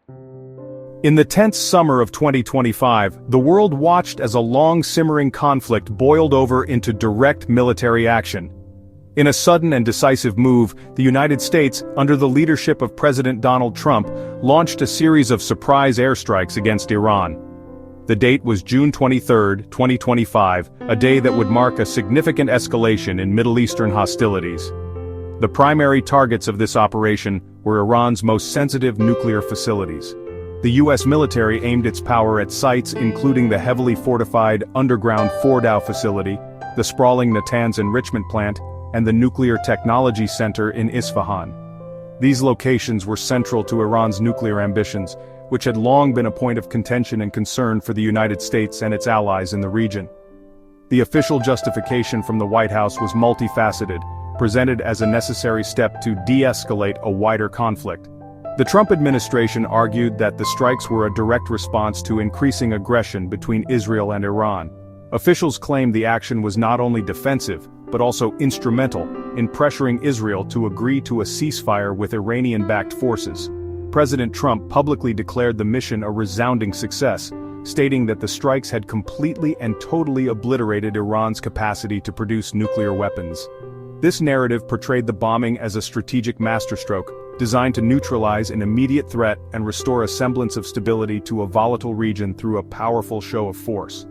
In the tense summer of 2025, the world watched as a long-simmering conflict boiled over into direct military action. In a sudden and decisive move, the United States, under the leadership of President Donald Trump, launched a series of surprise airstrikes against Iran. The date was June 23, 2025, a day that would mark a significant escalation in Middle Eastern hostilities. The primary targets of this operation were Iran's most sensitive nuclear facilities. The U.S. military aimed its power at sites including the heavily fortified underground Fordow facility, the sprawling Natanz enrichment plant, and the Nuclear Technology Center in Isfahan. These locations were central to Iran's nuclear ambitions, which had long been a point of contention and concern for the United States and its allies in the region. The official justification from the White House was multifaceted, presented as a necessary step to de-escalate a wider conflict. The Trump administration argued that the strikes were a direct response to increasing aggression between Israel and Iran. Officials claimed the action was not only defensive, but also instrumental in pressuring Israel to agree to a ceasefire with Iranian-backed forces. President Trump publicly declared the mission a resounding success, stating that the strikes had completely and totally obliterated Iran's capacity to produce nuclear weapons. This narrative portrayed the bombing as a strategic masterstroke, designed to neutralize an immediate threat and restore a semblance of stability to a volatile region through a powerful show of force.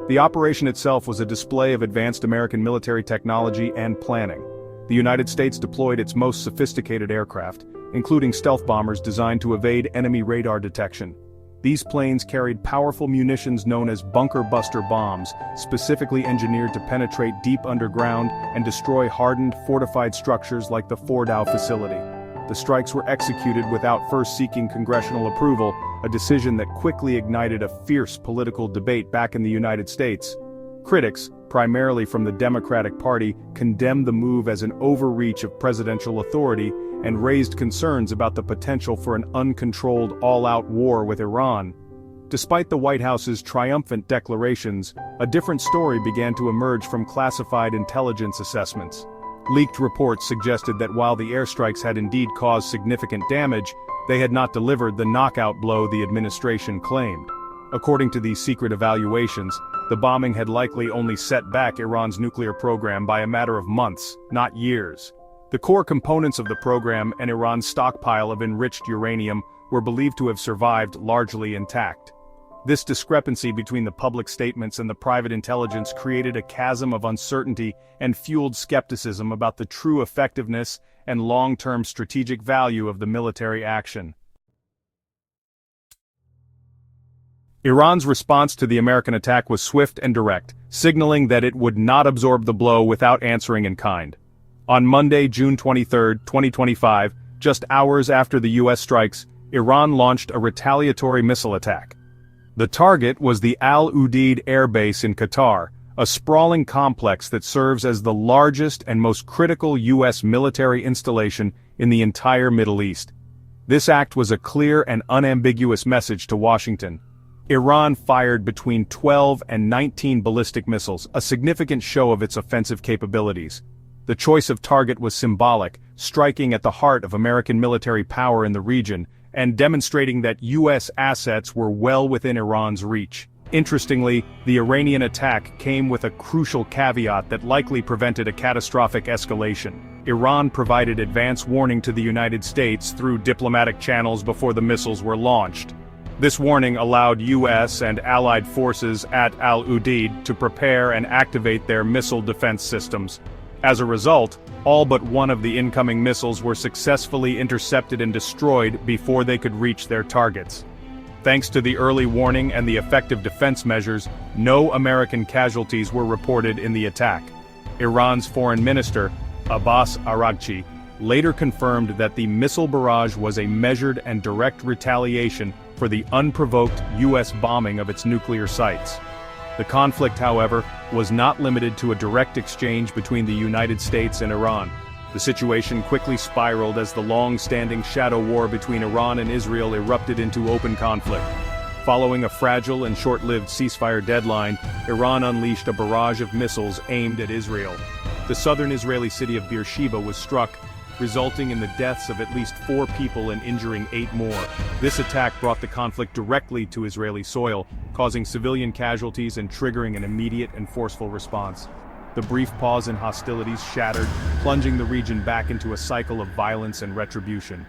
The operation itself was a display of advanced American military technology and planning. The United States deployed its most sophisticated aircraft, including stealth bombers designed to evade enemy radar detection. These planes carried powerful munitions known as bunker buster bombs, specifically engineered to penetrate deep underground and destroy hardened, fortified structures like the Fordow facility. The strikes were executed without first seeking congressional approval, a decision that quickly ignited a fierce political debate back in the United States. Critics, primarily from the Democratic Party, condemned the move as an overreach of presidential authority and raised concerns about the potential for an uncontrolled all-out war with Iran. Despite the White House's triumphant declarations, a different story began to emerge from classified intelligence assessments. Leaked reports suggested that while the airstrikes had indeed caused significant damage, they had not delivered the knockout blow the administration claimed. According to these secret evaluations, the bombing had likely only set back Iran's nuclear program by a matter of months, not years. The core components of the program and Iran's stockpile of enriched uranium were believed to have survived largely intact. This discrepancy between the public statements and the private intelligence created a chasm of uncertainty and fueled skepticism about the true effectiveness and long-term strategic value of the military action. Iran's response to the American attack was swift and direct, signaling that it would not absorb the blow without answering in kind. On Monday, June 23, 2025, just hours after the U.S. strikes, Iran launched a retaliatory missile attack. The target was the Al Udeid Air Base in Qatar, a sprawling complex that serves as the largest and most critical U.S. military installation in the entire Middle East. This act was a clear and unambiguous message to Washington. Iran fired between 12 and 19 ballistic missiles, a significant show of its offensive capabilities. The choice of target was symbolic, striking at the heart of American military power in the region, and demonstrating that U.S. assets were well within Iran's reach. Interestingly, the Iranian attack came with a crucial caveat that likely prevented a catastrophic escalation. Iran provided advance warning to the United States through diplomatic channels before the missiles were launched. This warning allowed U.S. and allied forces at Al Udeid to prepare and activate their missile defense systems. As a result, all but one of the incoming missiles were successfully intercepted and destroyed before they could reach their targets. Thanks to the early warning and the effective defense measures, no American casualties were reported in the attack. Iran's foreign minister, Abbas Araghchi, later confirmed that the missile barrage was a measured and direct retaliation for the unprovoked U.S. bombing of its nuclear sites. The conflict, however, was not limited to a direct exchange between the United States and Iran. The situation quickly spiraled as the long-standing shadow war between Iran and Israel erupted into open conflict. Following a fragile and short-lived ceasefire deadline, Iran unleashed a barrage of missiles aimed at Israel. The southern Israeli city of Beersheba was struck, resulting in the deaths of at least 4 people and injuring 8 more. This attack brought the conflict directly to Israeli soil, causing civilian casualties and triggering an immediate and forceful response. The brief pause in hostilities shattered, plunging the region back into a cycle of violence and retribution.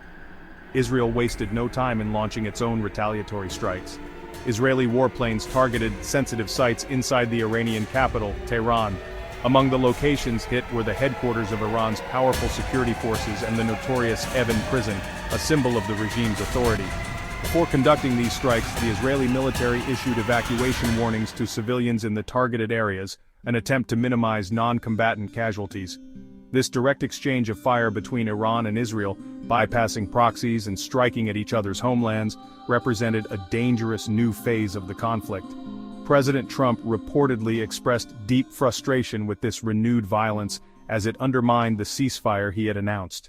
Israel wasted no time in launching its own retaliatory strikes. Israeli warplanes targeted sensitive sites inside the Iranian capital, Tehran. Among the locations hit were the headquarters of Iran's powerful security forces and the notorious Evin prison, a symbol of the regime's authority. Before conducting these strikes, the Israeli military issued evacuation warnings to civilians in the targeted areas, an attempt to minimize non-combatant casualties. This direct exchange of fire between Iran and Israel, bypassing proxies and striking at each other's homelands, represented a dangerous new phase of the conflict. President Trump reportedly expressed deep frustration with this renewed violence as it undermined the ceasefire he had announced.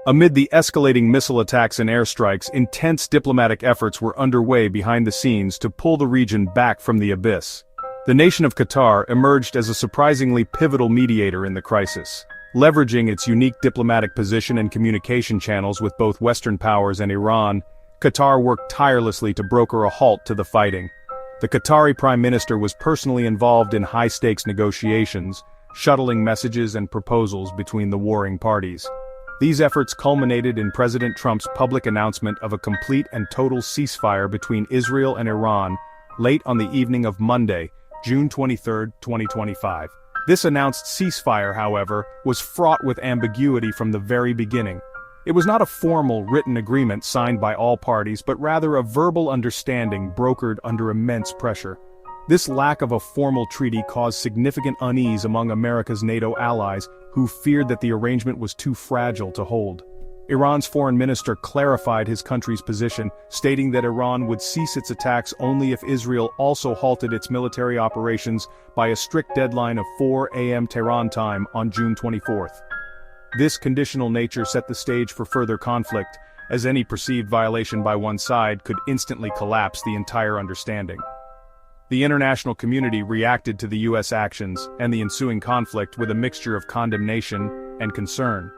Amid the escalating missile attacks and airstrikes, intense diplomatic efforts were underway behind the scenes to pull the region back from the abyss. The nation of Qatar emerged as a surprisingly pivotal mediator in the crisis. Leveraging its unique diplomatic position and communication channels with both Western powers and Iran, Qatar worked tirelessly to broker a halt to the fighting. The Qatari Prime Minister was personally involved in high-stakes negotiations, shuttling messages and proposals between the warring parties. These efforts culminated in President Trump's public announcement of a complete and total ceasefire between Israel and Iran, late on the evening of Monday, June 23, 2025. This announced ceasefire, however, was fraught with ambiguity from the very beginning. It was not a formal, written agreement signed by all parties, but rather a verbal understanding brokered under immense pressure. This lack of a formal treaty caused significant unease among America's NATO allies, who feared that the arrangement was too fragile to hold. Iran's foreign minister clarified his country's position, stating that Iran would cease its attacks only if Israel also halted its military operations by a strict deadline of 4 a.m. Tehran time on June 24. This conditional nature set the stage for further conflict, as any perceived violation by one side could instantly collapse the entire understanding. The international community reacted to the U.S. actions and the ensuing conflict with a mixture of condemnation and concern.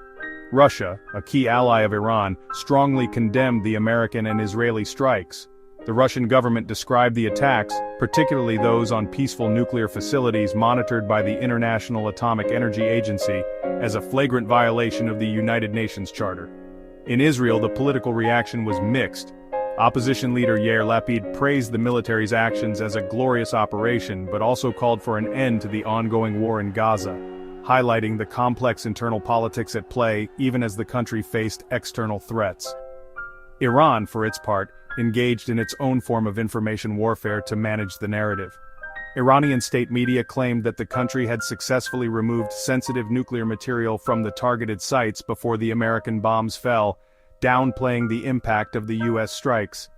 Russia, a key ally of Iran, strongly condemned the American and Israeli strikes. The Russian government described the attacks, particularly those on peaceful nuclear facilities monitored by the International Atomic Energy Agency, as a flagrant violation of the United Nations Charter. In Israel, the political reaction was mixed. Opposition leader Yair Lapid praised the military's actions as a glorious operation, but also called for an end to the ongoing war in Gaza, highlighting the complex internal politics at play even as the country faced external threats. Iran, for its part, engaged in its own form of information warfare to manage the narrative. Iranian state media claimed that the country had successfully removed sensitive nuclear material from the targeted sites before the American bombs fell, downplaying the impact of the U.S. strikes.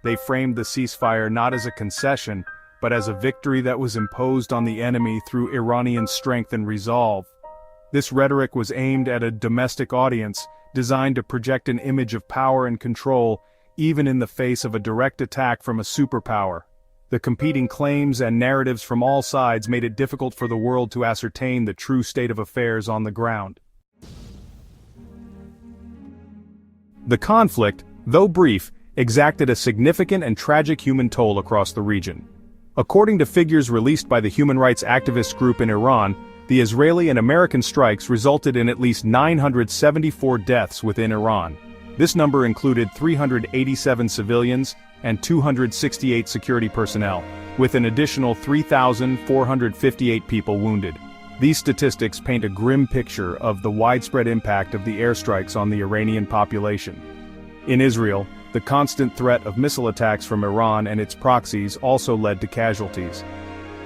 They framed the ceasefire not as a concession, but as a victory that was imposed on the enemy through Iranian strength and resolve. This rhetoric was aimed at a domestic audience, designed to project an image of power and control, even in the face of a direct attack from a superpower. The competing claims and narratives from all sides made it difficult for the world to ascertain the true state of affairs on the ground. The conflict, though brief, exacted a significant and tragic human toll across the region. According to figures released by the human rights activist group in Iran, the Israeli and American strikes resulted in at least 974 deaths within Iran. This number included 387 civilians and 268 security personnel, with an additional 3,458 people wounded. These statistics paint a grim picture of the widespread impact of the airstrikes on the Iranian population. In Israel, the constant threat of missile attacks from Iran and its proxies also led to casualties.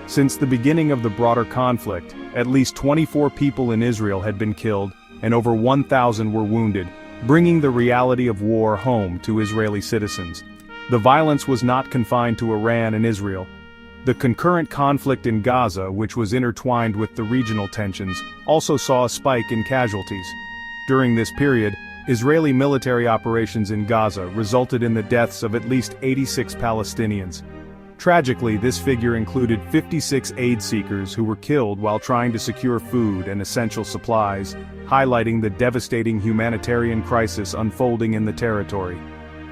Since the beginning of the broader conflict, at least 24 people in Israel had been killed, and over 1,000 were wounded, bringing the reality of war home to Israeli citizens. The violence was not confined to Iran and Israel. The concurrent conflict in Gaza, which was intertwined with the regional tensions, also saw a spike in casualties. During this period, Israeli military operations in Gaza resulted in the deaths of at least 86 Palestinians. Tragically, this figure included 56 aid seekers who were killed while trying to secure food and essential supplies, highlighting the devastating humanitarian crisis unfolding in the territory.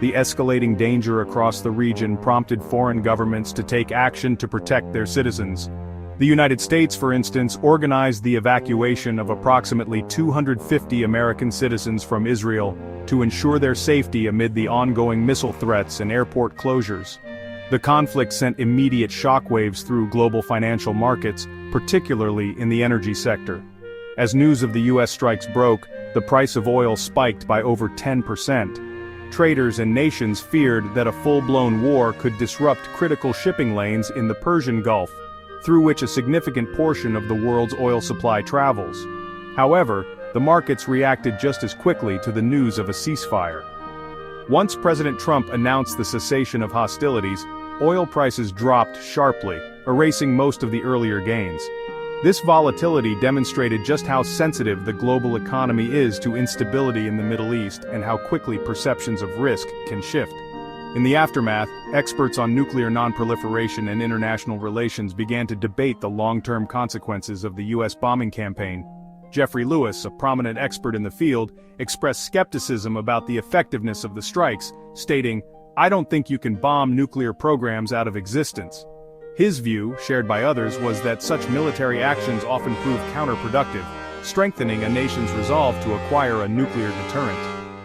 The escalating danger across the region prompted foreign governments to take action to protect their citizens. The United States, for instance, organized the evacuation of approximately 250 American citizens from Israel to ensure their safety amid the ongoing missile threats and airport closures. The conflict sent immediate shockwaves through global financial markets, particularly in the energy sector. As news of the U.S. strikes broke, the price of oil spiked by over 10%. Traders and nations feared that a full-blown war could disrupt critical shipping lanes in the Persian Gulf, through which a significant portion of the world's oil supply travels. However, the markets reacted just as quickly to the news of a ceasefire. Once President Trump announced the cessation of hostilities, oil prices dropped sharply, erasing most of the earlier gains. This volatility demonstrated just how sensitive the global economy is to instability in the Middle East and how quickly perceptions of risk can shift. In the aftermath, experts on nuclear nonproliferation and international relations began to debate the long-term consequences of the U.S. bombing campaign. Jeffrey Lewis, a prominent expert in the field, expressed skepticism about the effectiveness of the strikes, stating, "I don't think you can bomb nuclear programs out of existence." His view, shared by others, was that such military actions often prove counterproductive, strengthening a nation's resolve to acquire a nuclear deterrent.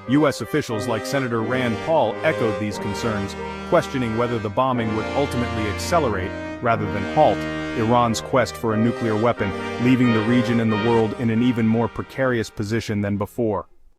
U.S. officials like Senator Rand Paul echoed these concerns, questioning whether the bombing would ultimately accelerate, rather than halt, Iran's quest for a nuclear weapon, leaving the region and the world in an even more precarious position than before.